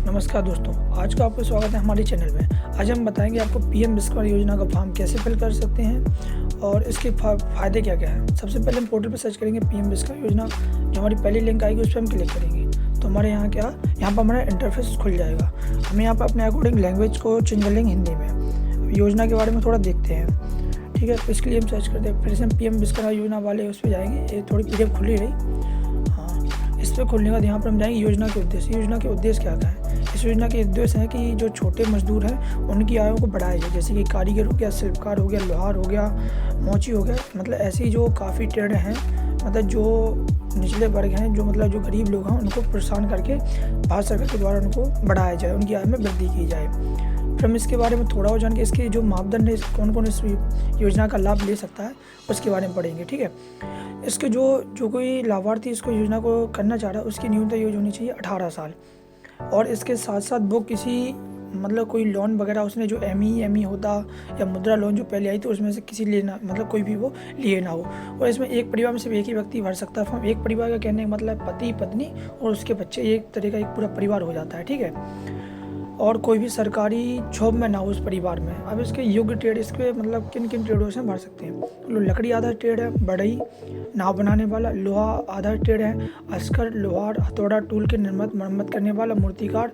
नमस्कार दोस्तों, आज का आपका स्वागत है हमारे चैनल में। आज हम बताएंगे आपको पीएम विश्वकर्मा योजना का फॉर्म कैसे फिल कर सकते हैं और इसके फ़ायदे क्या क्या हैं। सबसे पहले हम पोर्टल पर सर्च करेंगे पीएम विश्वकर्मा योजना, जो हमारी पहली लिंक आएगी उस पर हम क्लिक करेंगे तो हमारे यहाँ पर हमारा इंटरफेस खुल जाएगा। हमें यहाँ पर अपने अकॉर्डिंग लैंग्वेज को चेंज कर लेंगे हिंदी में। योजना के बारे में थोड़ा देखते हैं, ठीक है। तो इसके लिए हम सर्च करते हैं, फिर से हम पीएम विश्वकर्मा योजना वाले उस पर जाएंगे। ये थोड़ी पीडीएफ खुली रही, इस पर खुलने के बाद यहाँ पर हम जाएंगे योजना के उद्देश्य। योजना के उद्देश्य क्या क्या है? इस योजना के उद्देश्य है कि जो छोटे मजदूर हैं उनकी आयों को बढ़ाया जाए, जैसे कि कारीगर हो गया, शिल्पकार हो गया, लोहार हो गया, मोची हो गया। मतलब ऐसी जो काफ़ी ट्रेड हैं, मतलब जो निचले वर्ग हैं, जो मतलब जो गरीब लोग हैं, उनको प्रोत्साहन करके भारत सरकार के द्वारा उनको बढ़ाया जाए, उनकी आय में वृद्धि की जाए। फिर हम इसके बारे में थोड़ा और जान के इसके जो मापदंड है, कौन कौन इस योजना का लाभ ले सकता है, उसके बारे में पढ़ेंगे, ठीक है। इसके जो कोई लाभार्थी इसको योजना को करना चाह रहा है, उसकी न्यूनतम एज होनी चाहिए 18 साल। और इसके साथ साथ वो किसी मतलब कोई लोन वगैरह उसने जो एमई होता या मुद्रा लोन जो पहले आई तो उसमें से किसी लेना, मतलब कोई भी वो लिए ना हो। और इसमें एक परिवार में सिर्फ एक ही व्यक्ति भर सकता है फॉर्म। एक परिवार का कहने का मतलब पति पत्नी और उसके बच्चे, एक तरह का एक पूरा परिवार हो जाता है, ठीक है। और कोई भी सरकारी जॉब में ना हो उस परिवार में। अब इसके योग्य ट्रेड, इसके मतलब किन किन ट्रेडों से भर सकते हैं। लकड़ी आधार ट्रेड है, बढ़ई नाव बनाने वाला, लोहा आधार ट्रेड है, अस्कर लोहार, हथौड़ा टूल के निर्मित मरम्मत करने वाला, मूर्तिकार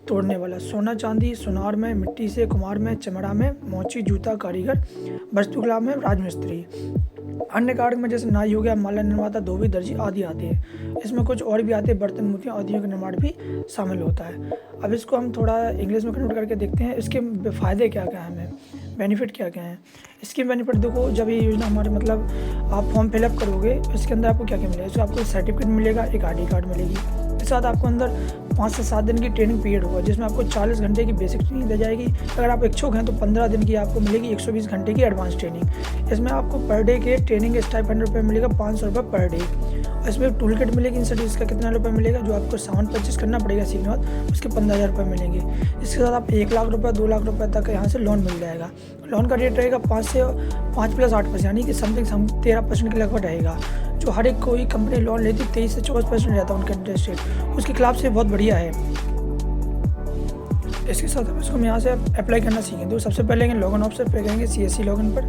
तोड़ने वाला, सोना चांदी सुनार में, मिट्टी से कुम्हार में, चमड़ा में, मोची जूता कारीगर, वास्तुकला में राजमिस्त्री। अन्य कार्य में जैसे नाई हो गया, माला निर्माता, धोबी, दर्जी आदि आते हैं। इसमें कुछ और भी आते हैं, बर्तन मूर्तियाँ आदियों का निर्माण भी शामिल होता है। अब इसको हम थोड़ा इंग्लिश में कन्वर्ट करके देखते हैं, इसके फ़ायदे क्या क्या हैं, हमें बेनिफिट क्या क्या हैं। इसके बेनिफिट देखो, जब ये योजना हमारे मतलब आप फॉर्म फिलअप करोगे, इसके अंदर आपको क्या क्या मिलेगा। इसको आपको सर्टिफिकेट मिलेगा, एक आईडी कार्ड मिलेगी। इसके साथ आपको अंदर 5 से 7 दिन की ट्रेनिंग पीरियड होगा, जिसमें आपको 40 घंटे की बेसिक ट्रेनिंग दी जाएगी। अगर आप इच्छुक हैं तो 15 दिन की आपको मिलेगी 120 घंटे की एडवांस ट्रेनिंग। इसमें आपको पर डे के ट्रेनिंग स्टाइपेंड रुपये मिलेगा 500 रुपये पर डे। इसमें टूल किट मिलेगी इंस्टेंट, इसका कितना रुपये मिलेगा, जो आपको सामान परचेस करना पड़ेगा सीखने बाद, उसके 15,000 रुपये मिलेंगे। इसके साथ आप 1 लाख रुपये 2 लाख रुपये तक यहाँ से लोन मिल जाएगा। लोन का रेट रहेगा 5 + 8%, यानी कि समथिंग 13% के लगभग रहेगा। जो हर एक कोई कंपनी लोन लेती 23 से 24% रहता है उनका इंटरेस्ट रेट, उसके खिलाफ से बहुत बढ़िया है। इसके साथ अब इसको हम यहाँ से अप्लाई करना सीखेंगे। तो सबसे पहले लॉगिन ऑप्शन पे करेंगे, CSC लॉगिन पर।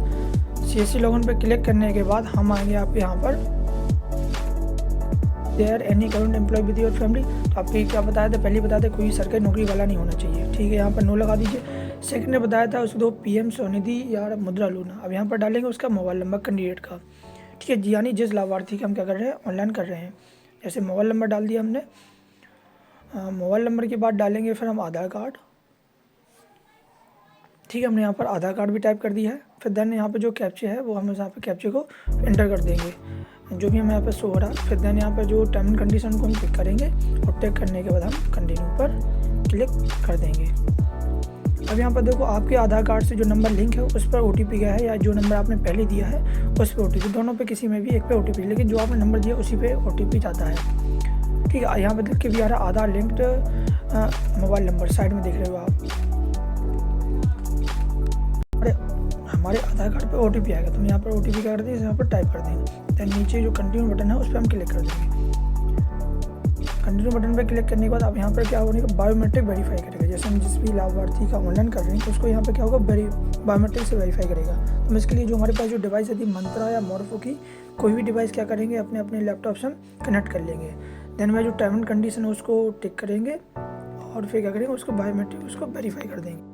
CSC लॉगिन पर क्लिक करने के बाद हम आएंगे आपके यहाँ पर there any current employ with your family. तो आपकी क्या बताया था, पहले बताया था कोई सरकारी नौकरी वाला नहीं होना चाहिए, ठीक है। यहाँ पर नो लगा दीजिए। सेकंड ने बताया था उसको PM स्वनिधि या मुद्रा लोन। अब यहाँ पर डालेंगे उसका मोबाइल नंबर कैंडिडेट का, ठीक है जी, यानी जिस लाभार्थी का हम क्या कर रहे हैं, ऑनलाइन कर रहे हैं। जैसे मोबाइल नंबर डाल दिया हमने। मोबाइल नंबर के बाद डालेंगे फिर हम आधार कार्ड, ठीक है। हमने यहाँ पर आधार कार्ड भी टाइप कर दिया है। फिर देन यहाँ पे जो कैप्चे है वो हम यहाँ पे कैप्चे को एंटर कर देंगे, जो भी हमें यहाँ पे शो हो रहा है। फिर देन यहाँ पर जो टर्म एंड कंडीशन को हम टिक करेंगे और टिक करने के बाद हम कंटिन्यू पर क्लिक कर देंगे। अब यहाँ पर देखो, आपके आधार कार्ड से जो नंबर लिंक है उस पर OTP गया है, या जो नंबर आपने पहले दिया है उस पर OTP, दोनों पे किसी में भी एक पे OTP, लेकिन जो आपने नंबर दिया उसी पे OTP जाता है, ठीक है। यहाँ पर देख के भी आ रहा आधार लिंक्ड मोबाइल नंबर, साइड में देख रहे हो आप। हमारे आधार कार्ड पे OTP आएगा, तो हम यहाँ पर OTP क्या कर देंगे, यहाँ पर टाइप कर देंगे। देन नीचे जो कंटिन्यू बटन है उस पर हम क्लिक कर देंगे। कंटिन्यू बटन पर क्लिक करने के बाद आप यहाँ पर क्या होगा, बायोमेट्रिक वेरीफाई करेगा। जैसे हम जिस भी लाभार्थी का ऑनलाइन कर रहे हैं तो उसको यहाँ पर क्या होगा, बायोमेट्रिक से वेरीफाई करेगा। तो इसके लिए जो हमारे पास जो डिवाइस यदि मंत्रा या मोरफो की कोई भी डिवाइस क्या करेंगे, अपने अपने लैपटॉप से हम कनेक्ट कर लेंगे। देन में जो टर्म एंड कंडीशन है उसको टिक करेंगे और फिर क्या करेंगे, उसको बायोमेट्रिक उसको वेरीफाई कर देंगे।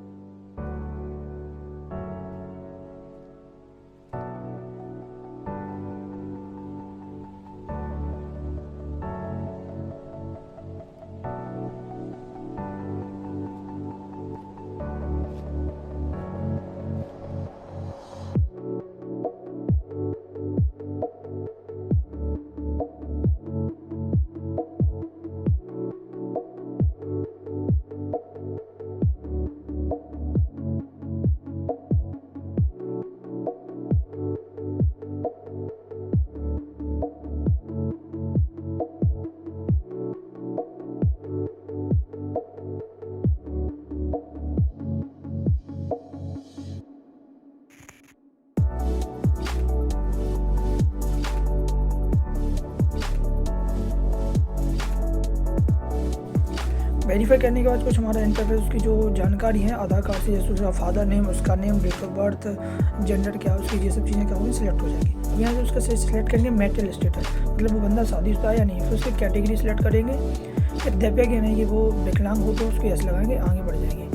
वेरीफाई करने के बाद कुछ हमारा इंटरफेस उसकी जो जानकारी है आधार कार्ड से, जैसे उसका फादर नेम, उसका name, date of birth, gender क्या है उसकी, ये सब चीज़ें क्या होंगी सिलेक्ट हो जाएगी। अब यहाँ से उसका सिलेक्ट करेंगे मैरिटल स्टेटस, मतलब वो बंदा शादीशुदा है या नहीं। फिर उसकी कैटेगरी सिलेक्ट करेंगे, फिर दिव्यांग या नहीं कि वो विकलांग हो तो उसको यस लगाएंगे, आगे बढ़ जाएंगे।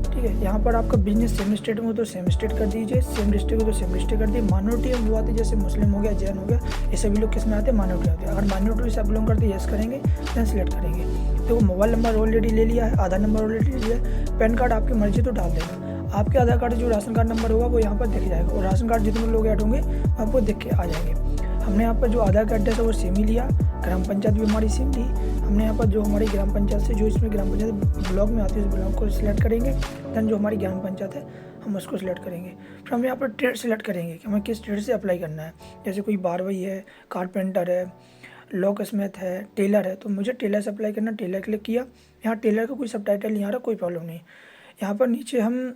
ठीक है, यहाँ पर आपका बिजनेस सेम स्टेट में हो तो सेम स्टेट कर दीजिए, सेम डिस्ट्रिक्ट हो तो सेम डिस्ट्रिक्ट कर दिए। माइनॉरिटी में वो आते हैं जैसे मुस्लिम हो गया, जैन हो गया, ये सभी लोग किस में आते हैं, माइनॉरिटी आते हैं। अगर माइनॉरिटी से आप बिलोंग करते हैं यस करेंगे, देन सिलेक्ट करेंगे। तो मोबाइल नंबर ऑलरेडी ले लिया है, आधार नंबर ऑलरेडी ले लिया है, पैन कार्ड आपकी मर्जी तो डाल देना। आपके आधार कार्ड जो राशन कार्ड नंबर होगा वो यहाँ पर दिख जाएगा, और राशन कार्ड जितने लोग ऐड होंगे आपको दिख के आ जाएंगे। हमने यहाँ पर जो आधार कार्ड एड्रेस है वो सेम ही लिया, ग्राम पंचायत भी हमारी सेम ली। हमने यहाँ पर जो हमारी ग्राम पंचायत से जो इसमें ग्राम पंचायत ब्लॉक में आती है उस ब्लॉक को सिलेक्ट करेंगे। दैन जो हमारी ग्राम पंचायत है हम उसको सिलेक्ट करेंगे। फिर हम यहाँ पर ट्रेड सिलेक्ट करेंगे कि हमें किस ट्रेड से अप्लाई करना है। जैसे कोई बारवाई है, कारपेंटर है, लॉक स्मिथ है, टेलर है, तो मुझे टेलर से अप्लाई करना, टेलर क्लिक किया। यहाँ टेलर का कोई सब टाइटल नहीं आ रहा, कोई प्रॉब्लम नहीं। यहाँ पर नीचे हम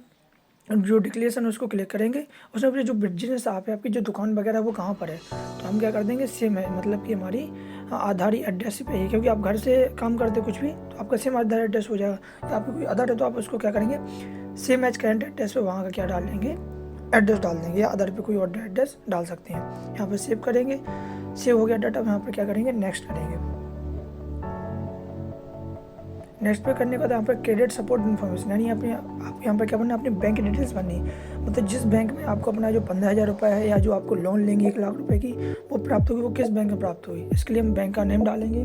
जो डिक्लेरेशन है उसको क्लिक करेंगे। उसमें अपनी जो बिजनेस आप है, आपकी जो दुकान वगैरह वो कहाँ पर है, तो हम क्या कर देंगे सेम है, मतलब कि हमारी आधारी एड्रेस पे है, क्योंकि आप घर से काम करते कुछ भी तो आपका सेम आधार एड्रेस हो जाएगा। या आपको कोई अदर है तो आप उसको क्या करेंगे, सेम एज करेंट एड्रेस पे वहाँ का क्या डाल देंगे, एड्रेस डाल देंगे, या अदर पे कोई और एड्रेस डाल सकते हैं। यहाँ पर सेव करेंगे, सेव हो गया डाटा। यहाँ पर क्या करेंगे, नेक्स्ट करेंगे। नेक्स्ट पे करने के बाद यहाँ पर क्रेडिट सपोर्ट इन्फॉर्मेशन, यानी अपने आप यहाँ पर क्या बनना, अपनी बैंक डिटेल्स भरनी। मतलब जिस बैंक में आपको अपना जो 15,000 रुपये है या जो आपको लोन लेंगे 1 लाख रुपए की वो प्राप्त होगी, वो किस बैंक में प्राप्त होगी, इसके लिए हम बैंक का नेम डालेंगे,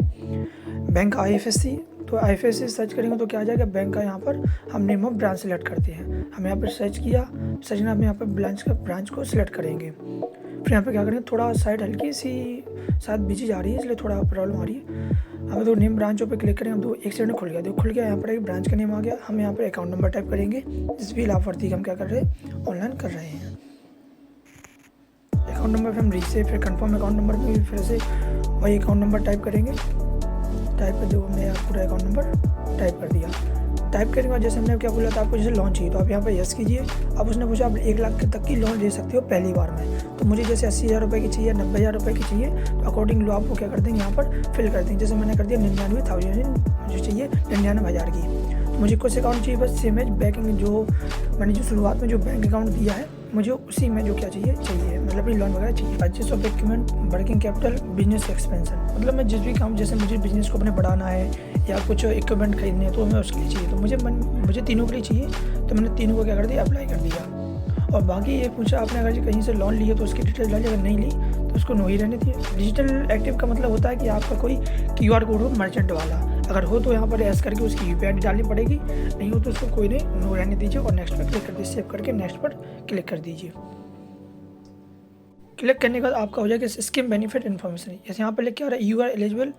बैंक का IFSC। तो IFSC सर्च करेंगे तो क्या आ जाएगा, बैंक का। यहाँ पर हम नेम ऑफ ब्रांच सेलेक्ट करते हैं। हम यहाँ पर सर्च किया, सर्च में हम यहाँ पर ब्रांच को सिलेक्ट करेंगे। फिर यहाँ पर क्या करेंगे, थोड़ा साइड हल्की सी शायद बिजी जा रही है इसलिए थोड़ा प्रॉब्लम आ रही है। हमें तो नेम ब्रांचों पे क्लिक करेंगे, तो एक सेकंड खुल गया, देखो खुल गया। यहाँ पर एक ब्रांच का नेम आ गया। हम यहाँ पर अकाउंट नंबर टाइप करेंगे, जिस भी लाभार्थी का हम क्या कर रहे हैं, ऑनलाइन कर रहे हैं। अकाउंट नंबर फिर हम रीसे, फिर कंफर्म अकाउंट नंबर में फिर से वही अकाउंट नंबर टाइप करेंगे। टाइप कर दो, हमने पूरा अकाउंट नंबर टाइप कर दिया। टाइप करने के बाद जैसे हमने क्या बोला था, आपको जैसे लोन चाहिए तो आप यहाँ पर यस कीजिए। अब उसने पूछा आप 1 लाख तक की लोन ले सकते हो पहली बार में, तो मुझे जैसे 80,000 रुपये की चाहिए, 90,000 रुपये की चाहिए, तो अकॉर्डिंग लो आपको क्या कर देंगे, यहाँ पर फिल कर देंगे। जैसे मैंने कर दिया 99,000 मुझे चाहिए, 99,000 की। तो मुझे कुछ अकाउंट चाहिए बस सेम है बैंकिंग, जो मैंने जो शुरुआत में जो बैंक अकाउंट दिया है मुझे उसी में जो क्या चाहिए मतलब लोन वगैरह चाहिए। Purchase of equipment, working capital, business expansion, मतलब मैं जिस भी काम, जैसे मुझे बिजनेस को अपने बढ़ाना है या कुछ इक्विपमेंट खरीदने हैं तो मैं उसके लिए चाहिए, तो मुझे तीनों के लिए चाहिए, तो मैंने तीनों को क्या कर दिया, अप्लाई कर दिया। और बाकी ये पूछा आपने अगर कहीं से लोन लिए तो उसकी डिटेल्स डाली, अगर नहीं ली तो उसको नो ही रहने दिए। डिजिटल एक्टिव का मतलब होता है कि आपका कोई QR कोड हो मर्चेंट वाला, अगर हो तो यहाँ पर एस करके उसकी UPI ID डालनी पड़ेगी, नहीं हो तो उसको कोई नहीं, नो रहने दीजिए और नेक्स्ट पर क्लिक कर दीजिए। सेव करके नेक्स्ट पर क्लिक कर दीजिए। क्लिक करने के बाद आपका हो जाएगा स्कीम बेनिफिट इन्फॉर्मेशन। जैसे यहाँ पर लिख के आ रहा है you are eligible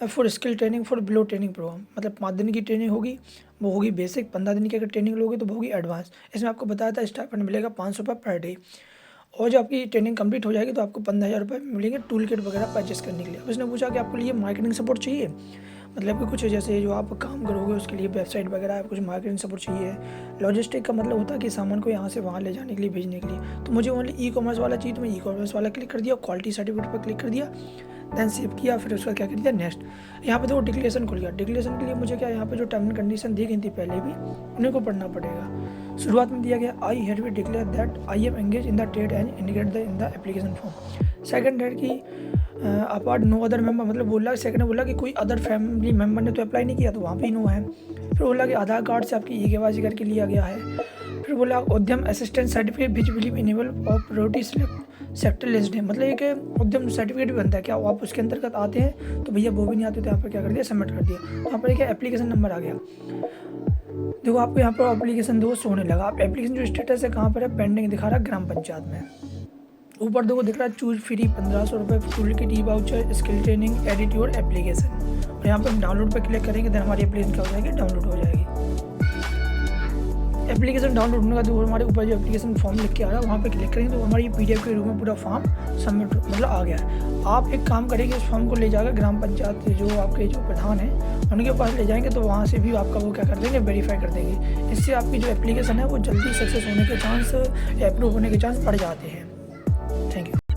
for skill training for below training programme, मतलब 5 दिन की ट्रेनिंग होगी, वो होगी बेसिक। 15 दिन की अगर ट्रेनिंग लोगे तो वो होगी एडवांस। इसमें आपको बताया था स्टाइपेंड मिलेगा 500 रुपये पर डे, और जब आपकी ट्रेनिंग कंप्लीट हो जाएगी तो आपको 15,000 रुपये मिलेंगे टूल किट वगैरह परचेस करने के लिए। अब इसने पूछा कि आपको लिए मार्केटिंग सपोर्ट चाहिए, मतलब कि कुछ जैसे जो आप काम करोगे उसके लिए वेबसाइट वगैरह कुछ मार्केटिंग सपोर्ट चाहिए। लॉजिस्टिक का मतलब होता है कि सामान को यहाँ से वहाँ ले जाने के लिए, भेजने के लिए। तो मुझे ओनली ई-कॉमर्स वाला चाहिए, तो मैं ई-कॉमर्स वाला क्लिक कर दिया, क्वालिटी सर्टिफिकेट पर क्लिक कर दिया, दैन सेव किया। फिर उसका क्या कर दिया, नेक्स्ट। यहाँ पे देखो डिक्लेरेशन खुल गया। डिक्लेरेशन के लिए मुझे क्या, यहाँ पे जो टर्म एंड कंडीशन दी गई थी पहले भी, उन्हीं को पढ़ना पड़ेगा। शुरुआत में दिया गया I have declare that I am engage in the trade and indicate in the application form. Second है कि अपार्ट नो अदर मेंबर, मतलब बोला सेकंड बोला कि कोई अदर फैमिली मेंबर ने तो अप्लाई नहीं किया, तो वहाँ पे नो है। फिर बोला कि आधार कार्ड से आपकी ई-KYC करके लिया गया है। फिर बोला उद्यम assistant certificate which will be enable of priority sector list है, मतलब एक उद्यम सर्टिफिकेट भी बनता है, क्या आप उसके अंतर्गत आते हैं, तो भैया वो भी नहीं आते, तो यहाँ पर क्या कर दिया, सबमिट कर दिया। तो यहाँ पर क्या एप्लीकेशन नंबर आ गया। देखो आपको यहाँ पर एप्लीकेशन 2 होने लगा। आप एप्लीकेशन जो स्टेटस है कहाँ पर है, पेंडिंग दिखा रहा है ग्राम पंचायत में। ऊपर देखो दिख रहा है चूज फ्री 1500 रुपये, tool kit, E voucher, skill training, edit your application. और यहाँ पर हम डाउनलोड पर क्लिक करेंगे, देन हमारी एप्लीकेशन क्या हो जाएगी, डाउनलोड हो जाएगी। एप्लीकेशन डाउनलोड होने का तो हमारे ऊपर जो एप्लीकेशन फॉर्म लिख के आ रहा है वहाँ पे क्लिक करेंगे तो हमारी PDF के रूप में पूरा फॉर्म सबमिट मतलब आ गया है। आप एक काम करेंगे, इस फॉर्म को ले जाकर ग्राम पंचायत के जो आपके जो प्रधान हैं उनके पास ले जाएंगे, तो वहाँ से भी आपका वो क्या कर देंगे, वेरीफाई कर देंगे। इससे आपकी जो एप्लीकेशन है वो जल्दी सक्सेस होने के चांस, अप्रूव होने के चांस बढ़ जाते हैं।